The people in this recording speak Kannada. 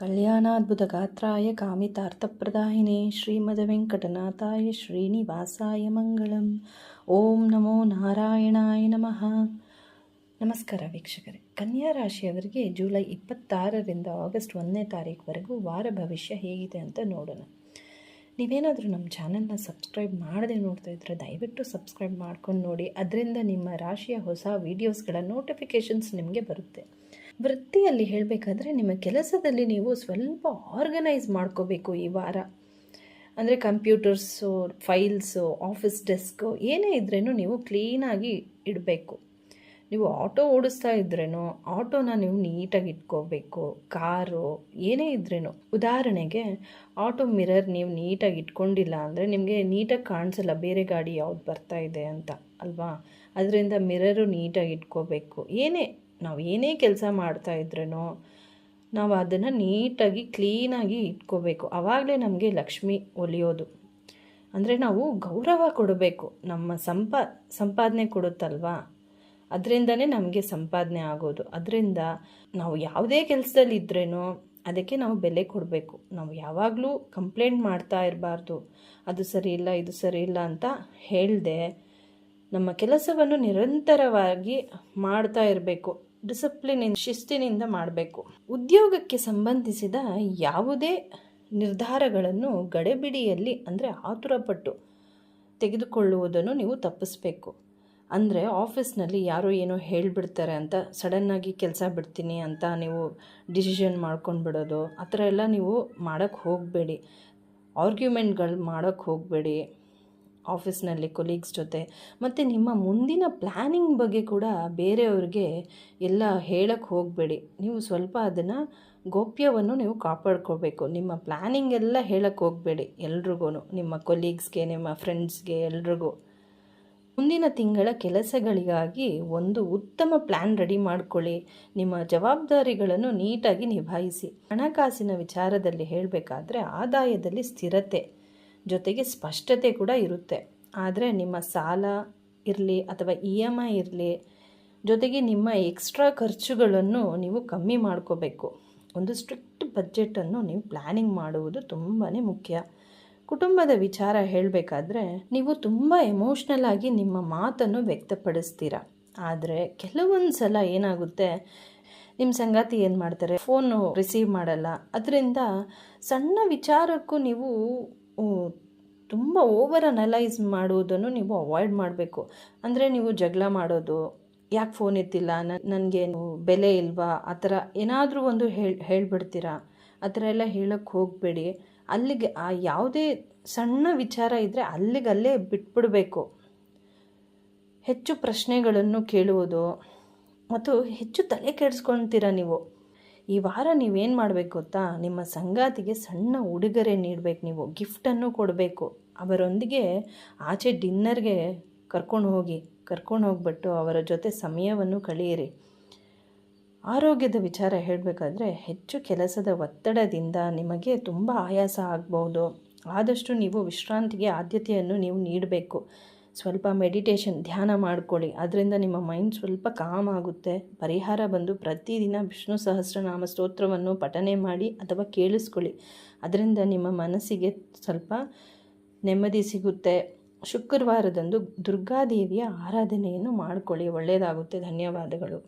ಕಲ್ಯಾಣಾದ್ಭುತಗಾತ್ರಾಯ ಕಾಮಿತಾರ್ಥಪ್ರದಾಯಿನೇ ಶ್ರೀಮದ್ವೆಂಕಟನಾಥಾಯ ಶ್ರೀನಿವಾಸಾಯ ಮಂಗಳಂ. ಓಂ ನಮೋ ನಾರಾಯಣಾಯ ನಮಃ. ನಮಸ್ಕಾರ ವೀಕ್ಷಕರೇ. ಕನ್ಯಾ ರಾಶಿಯವರಿಗೆ ಜುಲೈ 26ರಿಂದ ಆಗಸ್ಟ್ 1ನೇ ತಾರೀಕುವರೆಗೂ ವಾರ ಭವಿಷ್ಯ ಹೇಗಿದೆ ಅಂತ ನೋಡೋಣ. ನೀವೇನಾದರೂ ನಮ್ಮ ಚಾನಲ್ನ ಸಬ್ಸ್ಕ್ರೈಬ್ ಮಾಡದೆ ನೋಡ್ತಾ ಇದ್ದರೆ ದಯವಿಟ್ಟು ಸಬ್ಸ್ಕ್ರೈಬ್ ಮಾಡ್ಕೊಂಡು ನೋಡಿ. ಅದರಿಂದ ನಿಮ್ಮ ರಾಶಿಯ ಹೊಸ ವೀಡಿಯೋಸ್ಗಳ ನೋಟಿಫಿಕೇಷನ್ಸ್ ನಿಮಗೆ ಬರುತ್ತೆ. ವೃತ್ತಿಯಲ್ಲಿ ಹೇಳಬೇಕಾದ್ರೆ ನಿಮ್ಮ ಕೆಲಸದಲ್ಲಿ ನೀವು ಸ್ವಲ್ಪ ಆರ್ಗನೈಸ್ ಮಾಡ್ಕೋಬೇಕು ಈ ವಾರ. ಅಂದರೆ ಕಂಪ್ಯೂಟರ್ಸು, ಫೈಲ್ಸು, ಆಫೀಸ್ ಡೆಸ್ಕು ಏನೇ ಇದ್ರೇನು ನೀವು ಕ್ಲೀನಾಗಿ ಇಡಬೇಕು. ನೀವು ಆಟೋ ಓಡಿಸ್ತಾ ಇದ್ರೇನೋ ಆಟೋನ ನೀವು ನೀಟಾಗಿ ಇಟ್ಕೋಬೇಕು. ಕಾರು ಏನೇ ಇದ್ರೇನು, ಉದಾಹರಣೆಗೆ ಆಟೋ ಮಿರರ್ ನೀವು ನೀಟಾಗಿ ಇಟ್ಕೊಂಡಿಲ್ಲ ಅಂದರೆ ನಿಮಗೆ ನೀಟಾಗಿ ಕಾಣಿಸಲ್ಲ ಬೇರೆ ಗಾಡಿ ಯಾವ್ದು ಬರ್ತಾ ಇದೆ ಅಂತ ಅಲ್ವಾ. ಅದರಿಂದ ಮಿರರು ನೀಟಾಗಿ ಇಟ್ಕೋಬೇಕು. ನಾವು ಏನೇ ಕೆಲಸ ಮಾಡ್ತಾ ಇದ್ರೇನೋ ನಾವು ಅದನ್ನು ನೀಟಾಗಿ ಕ್ಲೀನಾಗಿ ಇಟ್ಕೋಬೇಕು. ಆವಾಗಲೇ ನಮಗೆ ಲಕ್ಷ್ಮಿ ಒಲಿಯೋದು. ಅಂದರೆ ನಾವು ಗೌರವ ಕೊಡಬೇಕು. ನಮ್ಮ ಸಂಪಾದನೆ ಕೊಡುತ್ತಲ್ವಾ, ಅದರಿಂದನೇ ನಮಗೆ ಸಂಪಾದನೆ ಆಗೋದು. ಅದರಿಂದ ನಾವು ಯಾವುದೇ ಕೆಲಸದಲ್ಲಿ ಇದ್ರೇನೋ ಅದಕ್ಕೆ ನಾವು ಬೆಲೆ ಕೊಡಬೇಕು. ನಾವು ಯಾವಾಗಲೂ ಕಂಪ್ಲೇಂಟ್ ಮಾಡ್ತಾ ಇರಬಾರ್ದು, ಅದು ಸರಿ ಇಲ್ಲ ಇದು ಸರಿ ಇಲ್ಲ ಅಂತ ಹೇಳ್ದೆ ನಮ್ಮ ಕೆಲಸವನ್ನು ನಿರಂತರವಾಗಿ ಮಾಡ್ತಾ ಇರಬೇಕು. ಶಿಸ್ತಿನಿಂದ ಮಾಡಬೇಕು. ಉದ್ಯೋಗಕ್ಕೆ ಸಂಬಂಧಿಸಿದ ಯಾವುದೇ ನಿರ್ಧಾರಗಳನ್ನು ಗಡಿಬಿಡಿಯಲ್ಲಿ ಅಂದರೆ ಆತುರಪಟ್ಟು ತೆಗೆದುಕೊಳ್ಳುವುದನ್ನು ನೀವು ತಪ್ಪಿಸ್ಬೇಕು. ಅಂದರೆ ಆಫೀಸ್ನಲ್ಲಿ ಯಾರೋ ಏನೋ ಹೇಳಿಬಿಡ್ತಾರೆ ಅಂತ ಸಡನ್ನಾಗಿ ಕೆಲಸ ಬಿಡ್ತೀನಿ ಅಂತ ನೀವು ಡಿಸಿಷನ್ ಮಾಡ್ಕೊಂಡು ಬಿಡೋದು, ಆ ಥರ ಎಲ್ಲ ನೀವು ಮಾಡೋಕ್ಕೆ ಹೋಗಬೇಡಿ. ಆರ್ಗ್ಯುಮೆಂಟ್ಗಳು ಮಾಡೋಕ್ಕೆ ಹೋಗಬೇಡಿ ಆಫೀಸ್ನಲ್ಲಿ ಕೊಲೀಗ್ಸ್ ಜೊತೆ. ಮತ್ತು ನಿಮ್ಮ ಮುಂದಿನ ಪ್ಲ್ಯಾನಿಂಗ್ ಬಗ್ಗೆ ಕೂಡ ಬೇರೆಯವ್ರಿಗೆ ಎಲ್ಲ ಹೇಳಕ್ಕೆ ಹೋಗಬೇಡಿ. ನೀವು ಸ್ವಲ್ಪ ಅದನ್ನು ಗೌಪ್ಯವನ್ನು ನೀವು ಕಾಪಾಡ್ಕೋಬೇಕು. ನಿಮ್ಮ ಪ್ಲ್ಯಾನಿಂಗ್ ಎಲ್ಲ ಹೇಳಕ್ಕೆ ಹೋಗಬೇಡಿ ಎಲ್ರಿಗೂ, ನಿಮ್ಮ ಕೊಲೀಗ್ಸ್ಗೆ, ನಿಮ್ಮ ಫ್ರೆಂಡ್ಸ್ಗೆ, ಎಲ್ರಿಗೂ. ಮುಂದಿನ ತಿಂಗಳ ಕೆಲಸಗಳಿಗಾಗಿ ಒಂದು ಉತ್ತಮ ಪ್ಲ್ಯಾನ್ ರೆಡಿ ಮಾಡ್ಕೊಳ್ಳಿ. ನಿಮ್ಮ ಜವಾಬ್ದಾರಿಗಳನ್ನು ನೀಟಾಗಿ ನಿಭಾಯಿಸಿ. ಹಣಕಾಸಿನ ವಿಚಾರದಲ್ಲಿ ಹೇಳಬೇಕಾದ್ರೆ ಆದಾಯದಲ್ಲಿ ಸ್ಥಿರತೆ ಜೊತೆಗೆ ಸ್ಪಷ್ಟತೆ ಕೂಡ ಇರುತ್ತೆ. ಆದರೆ ನಿಮ್ಮ ಸಾಲ ಇರಲಿ ಅಥವಾ EMI ಇರಲಿ, ಜೊತೆಗೆ ನಿಮ್ಮ ಎಕ್ಸ್ಟ್ರಾ ಖರ್ಚುಗಳನ್ನು ನೀವು ಕಮ್ಮಿ ಮಾಡ್ಕೋಬೇಕು. ಒಂದು ಸ್ಟ್ರಿಕ್ಟ್ ಬಜೆಟನ್ನು ನೀವು ಪ್ಲ್ಯಾನಿಂಗ್ ಮಾಡುವುದು ತುಂಬಾ ಮುಖ್ಯ. ಕುಟುಂಬದ ವಿಚಾರ ಹೇಳಬೇಕಾದ್ರೆ ನೀವು ತುಂಬ ಎಮೋಷ್ನಲ್ ಆಗಿ ನಿಮ್ಮ ಮಾತನ್ನು ವ್ಯಕ್ತಪಡಿಸ್ತೀರ. ಆದರೆ ಕೆಲವೊಂದು ಸಲ ಏನಾಗುತ್ತೆ, ನಿಮ್ಮ ಸಂಗಾತಿ ಏನು ಮಾಡ್ತಾರೆ, ಫೋನು ರಿಸೀವ್ ಮಾಡಲ್ಲ. ಅದರಿಂದ ಸಣ್ಣ ವಿಚಾರಕ್ಕೂ ನೀವು ತುಂಬ ಓವರ್ ಅನಲೈಸ್ ಮಾಡುವುದನ್ನು ನೀವು ಅವಾಯ್ಡ್ ಮಾಡಬೇಕು. ಅಂದರೆ ನೀವು ಜಗಳ ಮಾಡೋದು, ಯಾಕೆ ಫೋನ್ ಎತ್ತಿಲ್ಲ, ನನಗೇನು ಬೆಲೆ ಇಲ್ವಾ, ಆ ಥರ ಏನಾದರೂ ಒಂದು ಹೇಳ್ಬಿಡ್ತೀರಾ. ಆ ಥರ ಎಲ್ಲ ಹೇಳೋಕ್ಕೆ ಹೋಗಬೇಡಿ. ಅಲ್ಲಿಗೆ ಯಾವುದೇ ಸಣ್ಣ ವಿಚಾರ ಇದ್ದರೆ ಅಲ್ಲಿಗಲ್ಲೇ ಬಿಟ್ಬಿಡಬೇಕು. ಹೆಚ್ಚು ಪ್ರಶ್ನೆಗಳನ್ನು ಕೇಳುವುದು ಮತ್ತು ಹೆಚ್ಚು ತಲೆ ಕೆಡಿಸ್ಕೊಳ್ತೀರ ನೀವು. ಈ ವಾರ ನೀವೇನು ಮಾಡಬೇಕು ಗೊತ್ತಾ, ನಿಮ್ಮ ಸಂಗಾತಿಗೆ ಸಣ್ಣ ಉಡುಗೊರೆ ನೀಡಬೇಕು. ನೀವು ಗಿಫ್ಟನ್ನು ಕೊಡಬೇಕು. ಅವರೊಂದಿಗೆ ಆಚೆ ಡಿನ್ನರ್ಗೆ ಕರ್ಕೊಂಡು ಹೋಗ್ಬಿಟ್ಟು ಅವರ ಜೊತೆ ಸಮಯವನ್ನು ಕಳೆಯಿರಿ. ಆರೋಗ್ಯದ ವಿಚಾರ ಹೇಳಬೇಕಾದ್ರೆ ಹೆಚ್ಚು ಕೆಲಸದ ಒತ್ತಡದಿಂದ ನಿಮಗೆ ತುಂಬ ಆಯಾಸ ಆಗ್ಬೋದು. ಆದಷ್ಟು ನೀವು ವಿಶ್ರಾಂತಿಗೆ ಆದ್ಯತೆಯನ್ನು ನೀವು ನೀಡಬೇಕು. ಸ್ವಲ್ಪ ಮೆಡಿಟೇಷನ್, ಧ್ಯಾನ ಮಾಡ್ಕೊಳ್ಳಿ. ಅದರಿಂದ ನಿಮ್ಮ ಮೈಂಡ್ ಸ್ವಲ್ಪ ಕಾಮ್ ಆಗುತ್ತೆ. ಪರಿಹಾರ ಬಂದು ಪ್ರತಿದಿನ ವಿಷ್ಣು ಸಹಸ್ರನಾಮ ಸ್ತೋತ್ರವನ್ನು ಪಠನೆ ಮಾಡಿ ಅಥವಾ ಕೇಳಿಸ್ಕೊಳ್ಳಿ. ಅದರಿಂದ ನಿಮ್ಮ ಮನಸ್ಸಿಗೆ ಸ್ವಲ್ಪ ನೆಮ್ಮದಿ ಸಿಗುತ್ತೆ. ಶುಕ್ರವಾರದಂದು ದುರ್ಗಾದೇವಿಯ ಆರಾಧನೆಯನ್ನು ಮಾಡಿಕೊಳ್ಳಿ, ಒಳ್ಳೆಯದಾಗುತ್ತೆ. ಧನ್ಯವಾದಗಳು.